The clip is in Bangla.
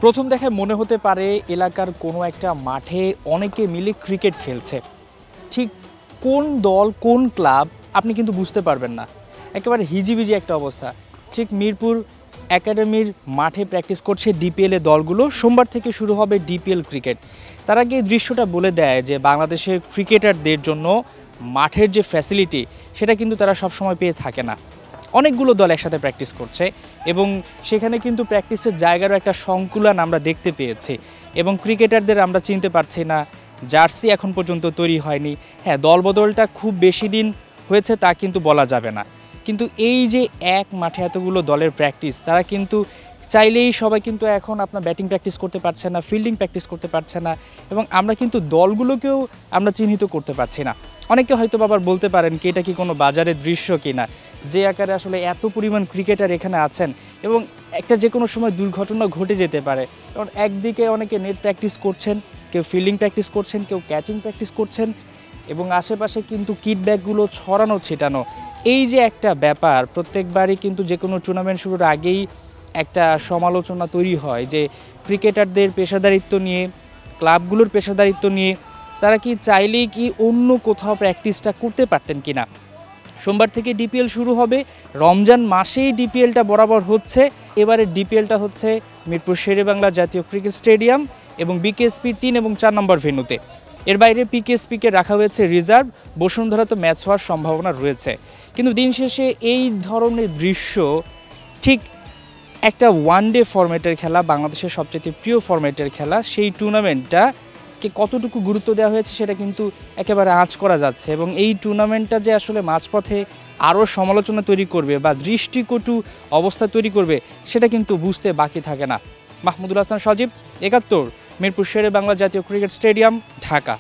প্রথম দেখায় মনে হতে পারে এলাকার কোনো একটা মাঠে অনেকে মিলে ক্রিকেট খেলছে। ঠিক কোন দল কোন ক্লাব আপনি কিন্তু বুঝতে পারবেন না, একেবারে হিজিবিজি একটা অবস্থা। ঠিক মিরপুর একাডেমির মাঠে প্র্যাকটিস করছে ডিপিএল এর দলগুলো। সোমবার থেকে শুরু হবে ডিপিএল ক্রিকেট। তার আগে এই দৃশ্যটা বলে দেয় যে বাংলাদেশের ক্রিকেটারদের জন্য মাঠের যে ফ্যাসিলিটি সেটা কিন্তু তারা সবসময় পেয়ে থাকে না। অনেকগুলো দল একসাথে প্র্যাকটিস করছে এবং সেখানে কিন্তু প্র্যাকটিসের জায়গারও একটা সংকুলান আমরা দেখতে পেয়েছি এবং ক্রিকেটারদের আমরা চিনতে পারছি না, জার্সি এখন পর্যন্ত তৈরি হয়নি। হ্যাঁ, দলবদলটা খুব বেশি দিন হয়েছে তা কিন্তু বলা যাবে না, কিন্তু এই যে এক মাঠে এতগুলো দলের প্র্যাকটিস, তারা কিন্তু চাইলেই সবাই কিন্তু এখন আপনার ব্যাটিং প্র্যাকটিস করতে পারছে না, ফিল্ডিং প্র্যাকটিস করতে পারছে না এবং আমরা কিন্তু দলগুলোকেও আমরা চিহ্নিত করতে পারছি না। অনেকে হয়তো আবার বলতে পারেন কি এটা কি কোনো বাজারের দৃশ্য কিনা, যে আকারে আসলে এত পরিমাণ ক্রিকেটার এখানে আছেন এবং একটা যে কোনো সময় দুর্ঘটনা ঘটে যেতে পারে। কারণ একদিকে অনেকে নেট প্র্যাকটিস করছেন, কেউ ফিল্ডিং প্র্যাকটিস করছেন, কেউ ক্যাচিং প্র্যাকটিস করছেন এবং আশেপাশে কিন্তু কিট ব্যাগগুলো ছড়ানো ছিটানো। এই যে একটা ব্যাপার, প্রত্যেকবারই কিন্তু যে কোনো টুর্নামেন্ট শুরুর আগেই একটা সমালোচনা তৈরি হয় যে ক্রিকেটারদের পেশাদারিত্ব নিয়ে, ক্লাবগুলোর পেশাদারিত্ব নিয়ে তারা কি চাইলেই কি অন্য কোথাও প্র্যাকটিসটা করতে পারতেন কিনা। সোমবার থেকে ডিপিএল শুরু হবে, রমজান মাসেই ডিপিএলটা বরাবর হচ্ছে। এবারে ডিপিএলটা হচ্ছে মিরপুর শেরেবাংলা জাতীয় ক্রিকেট স্টেডিয়াম এবং বিকেএসপি 3 এবং 4 নম্বর ভেন্যুতে। এর বাইরে পিকেএসপিকে রাখা হয়েছে রিজার্ভ। বসুন্ধরা তো ম্যাচ হওয়ার সম্ভাবনা রয়েছে, কিন্তু দিন শেষে এই ধরনের দৃশ্য ঠিক একটা ওয়ানডে ফরম্যাটের খেলা, বাংলাদেশের সবচেয়ে প্রিয় ফরম্যাটের খেলা, সেই টুর্নামেন্টটাকে কতটুকু গুরুত্ব দেওয়া হয়েছে সেটা কিন্তু একেবারে আঁচ করা যাচ্ছে এবং এই টুর্নামেন্টটা যে আসলে মাঝপথে আরও সমালোচনা তৈরি করবে বা দৃষ্টিকটু অবস্থা তৈরি করবে সেটা কিন্তু বুঝতে বাকি থাকে না। মাহমুদুল হাসান সজীব, ৭১, মিরপুর শেরেবাংলা জাতীয় ক্রিকেট স্টেডিয়াম, ঢাকা।